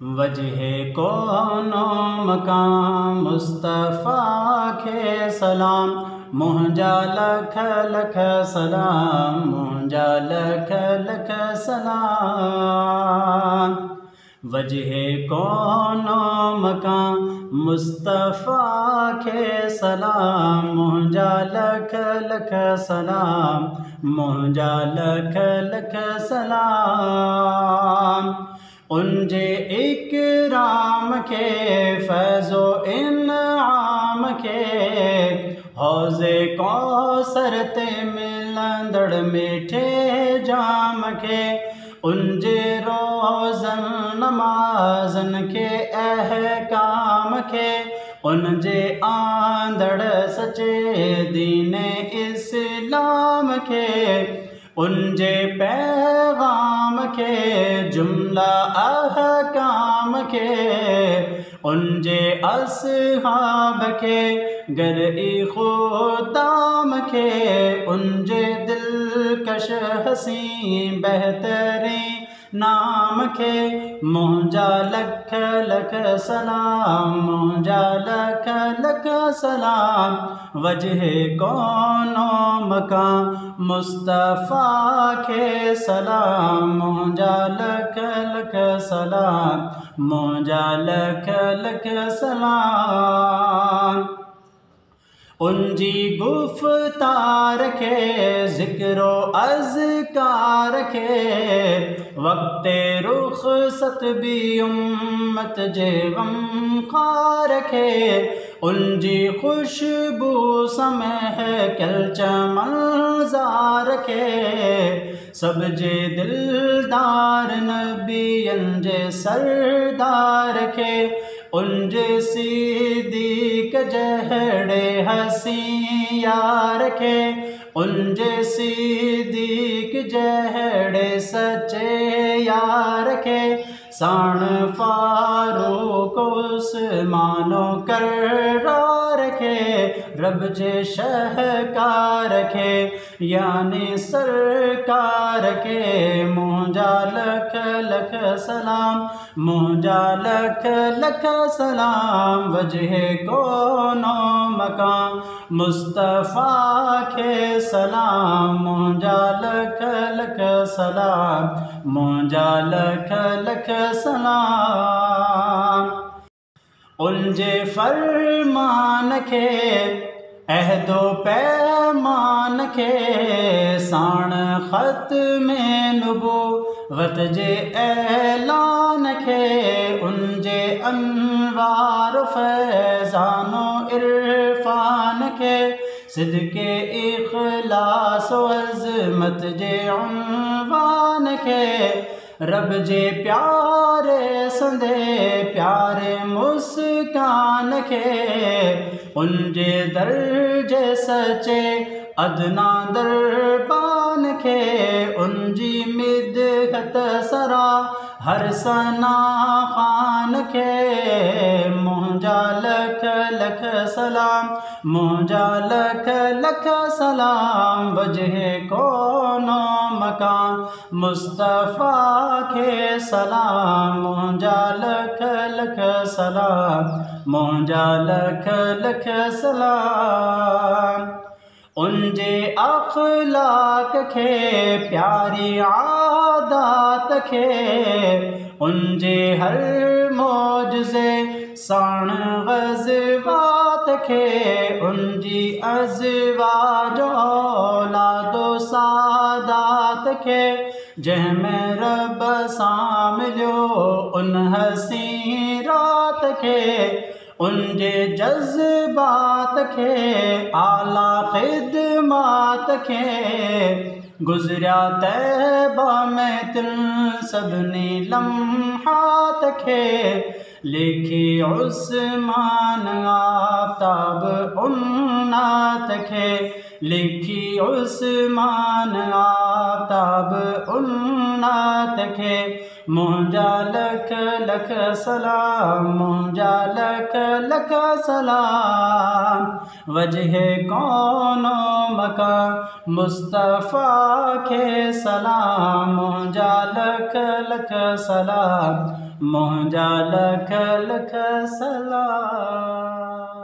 वजह कौनो मकाम मुस्तफ़ा के सलाम, मुंजा लख लख सलाम, मुंजा लख लख सलाम। वजह कौनो मकाम मुस्तफ़ा के सलाम, मुंजा लख लख सलाम, मुंजा लख लख सलाम। उनजे इकराम के फैज़ो इनाम के, हौज़े कौसर ते मिलंदड़ मिठे जाम के। उनजे रोज़न नमाज़न के अहकाम के, उनजे आंदड़ सचे दीने इस्लाम के। उनजे पैगाम के जुमला अहकाम के, उनजे असहाब के गर-ए खुदाम के। उनजे दिलकश हसी बेहतरीन नाम के, मुंजा लख लख सलाम, मुंजा लख लख सलाम। वजह कौनो मकाम मुस्तफ़ा के सलाम, मुंजा लख लख सलाम, मुंजा लख लख सलाम। उनजी गुफ्तार के ज़िक्रो अज़कार के, वक्ते रुख़सत भी उम्मत जे गमखार के। उनजी खुशबू समहकल चमनज़ार के, सब जे दिलदार नबियन जे सरदार के। उनजे सिद्दीक़ जहड़े हसी यार के, उनजे सिद्दीक़ जहड़े सच्चे यार के। साण फारूक उस्मानो कररार के, रब जे शहकार के यानी सरकार के। मुंजा लख लख सलाम, मुंजा लख लख सलाम। वजह कौनो मकाम मुस्तफ़ा के सलाम, मुंजा लख लख सलाम, मुंजा लख लख सलाम। उनजे फरमान के अहदो पैमान के, साण ख़त में नबूवत जे ऐलान के। उनजे अनवार फैज़ानो इरफान के, सिद्क़े इख़लास अज़मत जे उन्वान के। रब जे प्यारे संदे प्यारे मुस्कान के, उनजे दर्जे सचे अदना दरबान के। उनजी मिदहत सरा हर सना खान के, मुंजा लख लख सलाम, मुंजा लख लख सलाम। वजह कौनो मकाम मुस्तफ़ा के सलाम, मुंजा लख लख सलाम, मुंजा लख लख सलाम। उनजे अखलाक के प्यारी आदात के, उनजे हर मौजज़े साण ग़ज़वात के। उनजी अज़वाज औलादो सादात के, जंहिंमें रब सां मिलियो उन हसी रात के। उनजे जज़्बात के आला ख़िदमात के, गुज़रिया तैबा में तिन सभिनी लम्हात के। लिखी उस्मान आफ़ताब उन्नात के, लिखी उस्मान आफ़ताब उन्नात के। मुंजा लख लख सलाम, मुंजा लख लख सलाम। वजह कौनो मकाम मुस्तफ़ा के सलाम, मुंजा लख लख सलाम, मुंहिंजा लख लख सलाम।